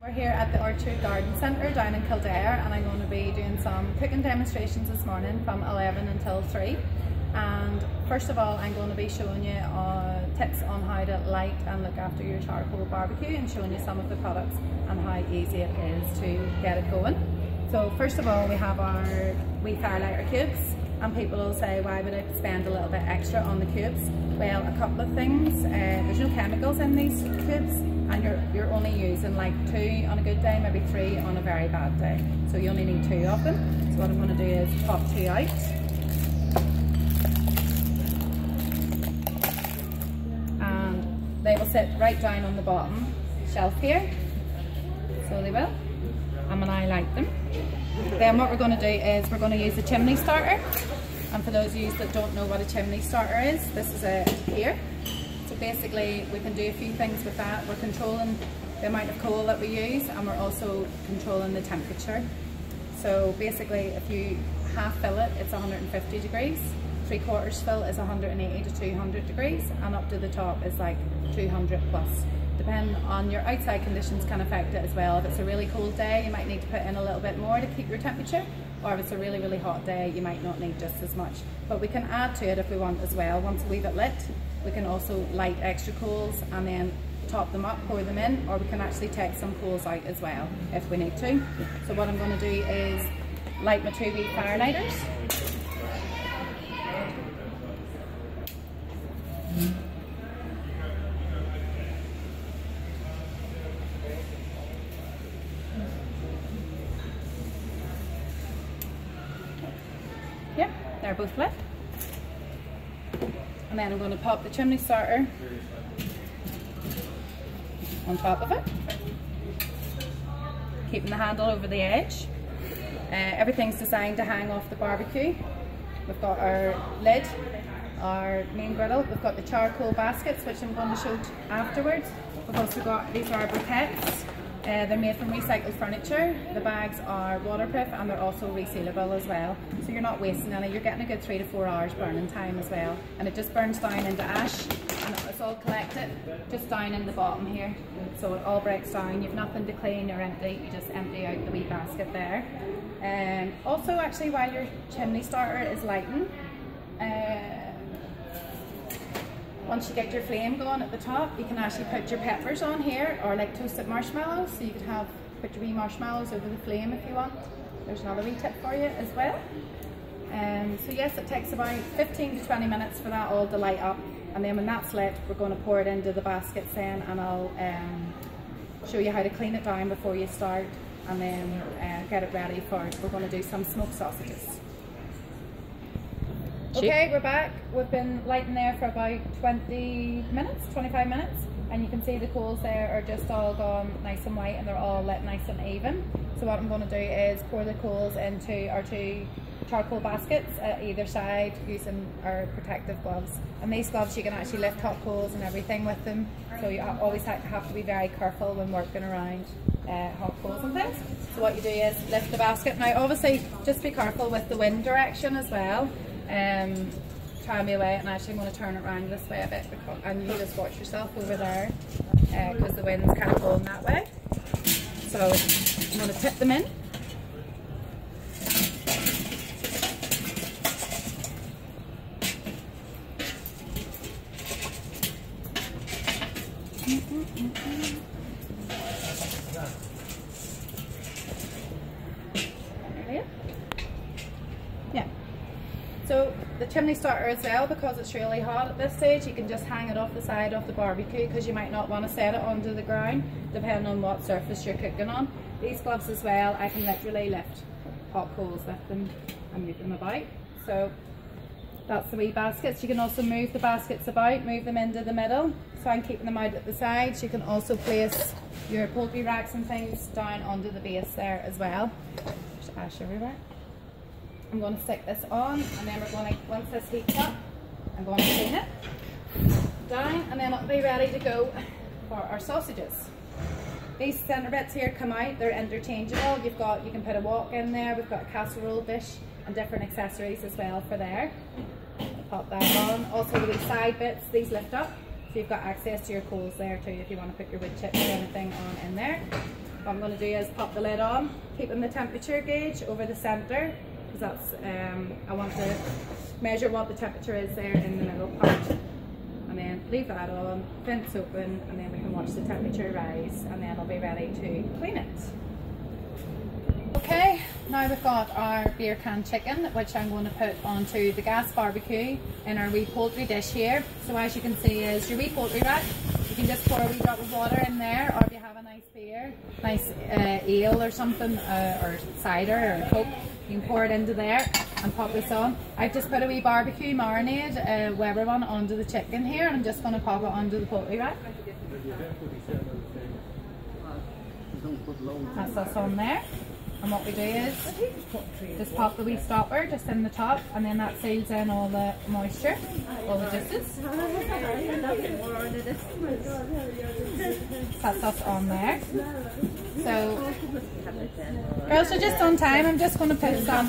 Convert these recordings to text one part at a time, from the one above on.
We're here at the Orchard Garden Centre down in Kildare, and I'm going to be doing some cooking demonstrations this morning from 11 until 3. And first of all, I'm going to be showing you tips on how to light and look after your charcoal barbecue, and showing you some of the products and how easy it is to get it going. So first of all, we have our wee fire lighter cubes, and people will say, why would I spend a little bit extra on the cubes? Well, a couple of things. There's no chemicals in these cubes, and you're only using like 2 on a good day, maybe 3 on a very bad day. So you only need 2 of them. So what I'm going to do is pop 2 out. And they will sit right down on the bottom shelf here. So they will. And when I light them. Then what we're going to do is we're going to use the chimney starter. And for those of you that don't know what a chimney starter is, this is it here. So basically we can do a few things with that. We're controlling the amount of coal that we use, and we're also controlling the temperature. So basically if you half fill it, it's 150 degrees. 3/4 fill is 180 to 200 degrees, and up to the top is like 200 plus. Depending on your outside conditions can affect it as well. If it's a really cold day, you might need to put in a little bit more to keep your temperature, or if it's a really, really hot day, you might not need just as much. But we can add to it if we want as well. Once we leave it lit, we can also light extra coals and then top them up, pour them in, or we can actually take some coals out as well if we need to. So what I'm going to do is light my 2 wee fire lighters. Yep, they're both lit. And then I'm going to pop the chimney starter on top of it, keeping the handle over the edge. Everything's designed to hang off the barbecue. We've got our lid, our main griddle, we've got the charcoal baskets, which I'm going to show afterwards. We've also got, these are briquettes. They're made from recycled furniture. The bags are waterproof, and they're also resealable as well. So you're not wasting any. You're getting a good 3 to 4 hours burning time as well. And it just burns down into ash, and it's all collected just down in the bottom here. So it all breaks down. You've nothing to clean or empty. You just empty out the wee basket there. Also, actually, while your chimney starter is lighting, once you get your flame going at the top, you can actually put your peppers on here, or like toasted marshmallows. So you could put your wee marshmallows over the flame if you want. There's another wee tip for you as well. So yes, it takes about 15 to 20 minutes for that all to light up. And then when that's lit, we're going to pour it into the baskets then, and I'll show you how to clean it down before you start, and then get it ready for, we're going to do some smoked sausages. Okay, we're back. We've been lighting there for about 20 minutes, 25 minutes, and you can see the coals there are just all gone nice and white, and they're all lit nice and even. So what I'm going to do is pour the coals into our 2 charcoal baskets at either side using our protective gloves. And these gloves, you can actually lift hot coals and everything with them, so you always have to be very careful when working around hot coals and things. So what you do is lift the basket. Now obviously just be careful with the wind direction as well. Try and be away, and actually I'm going to turn it around this way a bit, and you just watch yourself over there because the wind's kind of blowing that way. So I'm going to tip them in. Yeah. So the chimney starter as well, because it's really hot at this stage, you can just hang it off the side of the barbecue, because you might not want to set it onto the ground depending on what surface you're cooking on. These gloves as well, I can literally lift hot coals with them and move them about. So that's the wee baskets. You can also move the baskets about, move them into the middle, so I'm keeping them out at the sides. You can also place your poultry racks and things down onto the base there as well. There's ash everywhere. I'm going to stick this on, and then we're going to, once this heats up, I'm going to clean it down, and then it'll be ready to go for our sausages. These centre bits here come out, they're interchangeable. You can put a wok in there, we've got a casserole dish and different accessories as well for there. Pop that on. Also the side bits, these lift up, so you've got access to your coals there too if you want to put your wood chips or anything on in there. what I'm going to do is pop the lid on, keeping the temperature gauge over the centre, because that's, I want to measure what the temperature is there in the middle part. And then leave that on, vents open, and then we can watch the temperature rise, and then I'll be ready to clean it. Okay, now we've got our beer can chicken, which I'm going to put onto the gas barbecue in our wee poultry dish here. So as you can see is your wee poultry rack. You can just pour a wee drop of water in there, or if you have a nice beer, nice ale or something, or cider or Coke, you can pour it into there and pop this on. I've just put a wee barbecue marinade, Weber one, onto the chicken here, and I'm just going to pop it onto the poultry rack. That's us on there. And what we do is just pop the wee stopper just in the top, and then that seals in all the moisture, all the juices. That's us on there. So, girls are just on time. I'm just going to put some.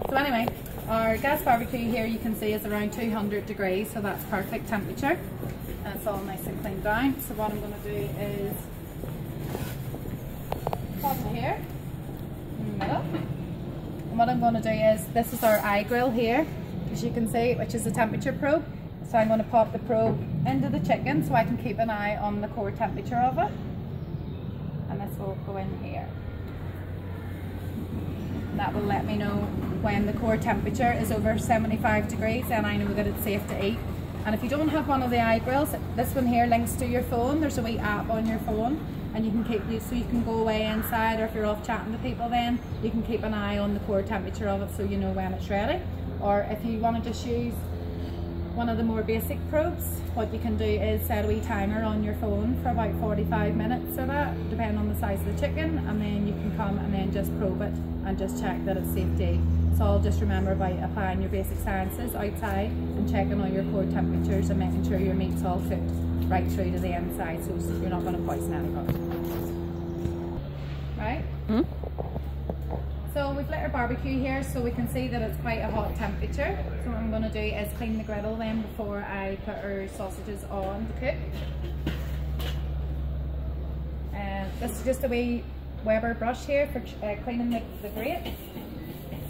So anyway, our gas barbecue here, you can see, is around 200 degrees, so that's perfect temperature. And it's all nice and cleaned down. So what I'm going to do is pop it here in the middle. And what I'm going to do is, this is our eye grill here, as you can see, which is a temperature probe. So I'm going to pop the probe into the chicken so I can keep an eye on the core temperature of it. And this will go in here. That will let me know when the core temperature is over 75 degrees, then I know that it's safe to eat. And if you don't have one of the eye grills, this one here links to your phone. There's a wee app on your phone, and you can keep these, so you can go away inside, or if you're off chatting to people, then you can keep an eye on the core temperature of it so you know when it's ready. Or if you want to just use one of the more basic probes, what you can do is set a wee timer on your phone for about 45 minutes or that, depending on the size of the chicken, and then you can come and then just probe it and just check that it's safe to eat. So I'll just remember by applying your basic sciences outside and checking all your core temperatures and making sure your meat's all cooked right through to the inside, so you're not going to poison anybody. Right? Mm-hmm. So we've lit our barbecue here, so we can see that it's quite a hot temperature. So what I'm going to do is clean the griddle then before I put our sausages on to cook. This is just a wee Weber brush here for cleaning the grate.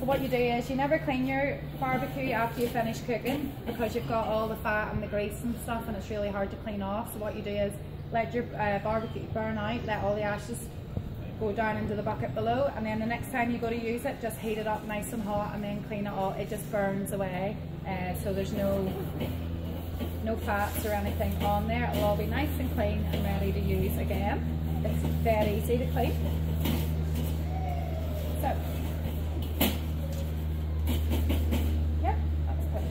So what you do is, you never clean your barbecue after you finish cooking, because you've got all the fat and the grease and stuff, and it's really hard to clean off. So what you do is let your barbecue burn out, let all the ashes go down into the bucket below, and then the next time you go to use it, just heat it up nice and hot and then clean it all. It just burns away, so there's no fats or anything on there. It'll all be nice and clean and ready to use again. It's very easy to clean. So, yeah, that's good.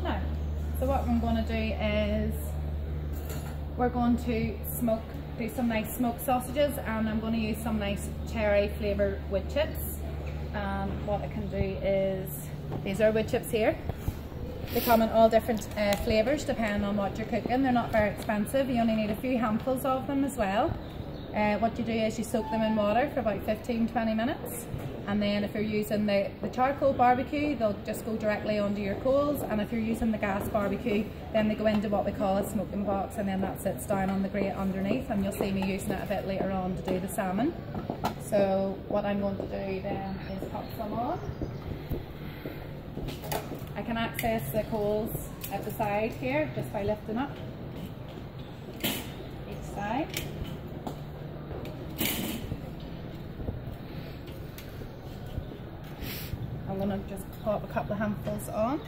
Now, so what I'm going to do is, we're going to do some nice smoked sausages, and I'm going to use some nice cherry flavoured wood chips. What I can do is, these are wood chips here. They come in all different flavours depending on what you're cooking. They're not very expensive. You only need a few handfuls of them as well. What you do is you soak them in water for about 15-20 minutes, and then if you're using the charcoal barbecue, they'll just go directly onto your coals, and if you're using the gas barbecue, then they go into what we call a smoking box, and then that sits down on the grate underneath, and you'll see me using it a bit later on to do the salmon. So what I'm going to do then is pop some on. I can access the coals at the side here just by lifting up each side. I'm going to just pop a couple of handfuls on.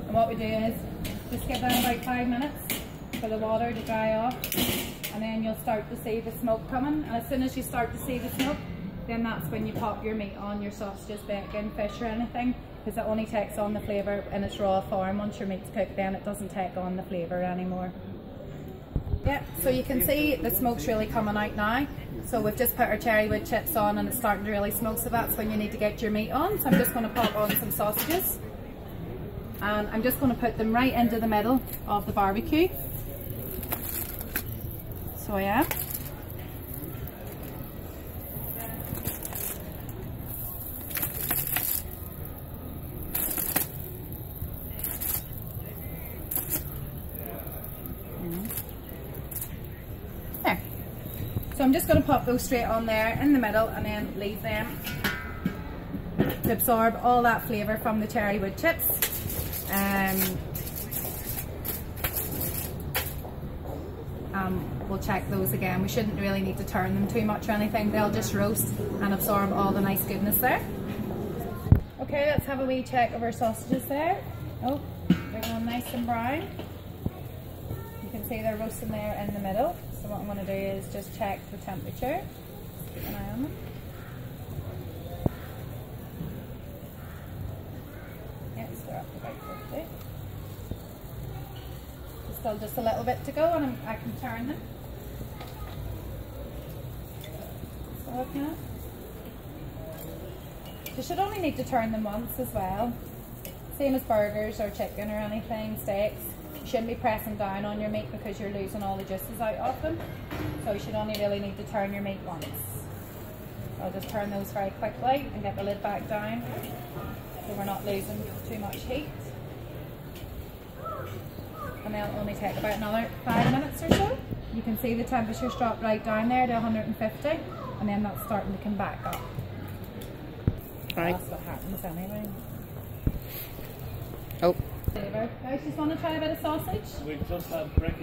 And what we do is just give them about 5 minutes for the water to dry off, and then you'll start to see the smoke coming, and as soon as you start to see the smoke, then that's when you pop your meat on, your sausages, bacon, fish or anything, because it only takes on the flavour in its raw form. Once your meat's cooked, then it doesn't take on the flavour anymore. Yeah, so you can see the smoke's really coming out now, So we've just put our cherry wood chips on and it's starting to really smoke, so that's when you need to get your meat on. So I'm just going to pop on some sausages. And I'm just going to put them right into the middle of the barbecue. So I am. There. So I'm just going to pop those straight on there in the middle and then leave them to absorb all that flavour from the cherry wood chips. We'll check those again. We shouldn't really need to turn them too much or anything. They'll just roast and absorb all the nice goodness there. Okay, let's have a wee check of our sausages there. Oh, they're going nice and brown. You can see they're roasting there in the middle. So what I'm going to do is just check the temperature. Keep an eye on them. Yes, they're up to about 50. There's still just a little bit to go and I can turn them. So okay. You should only need to turn them once as well. Same as burgers or chicken or anything, steaks. You shouldn't be pressing down on your meat because you're losing all the juices out of them. So you should only really need to turn your meat once. I'll just turn those very quickly and get the lid back down so we're not losing too much heat. And they'll only take about another 5 minutes or so. You can see the temperature's dropped right down there to 150 and then that's starting to come back up. Right. That's what happens anyway. Oh. Guys, just want to try a bit of sausage? We just had brekkie.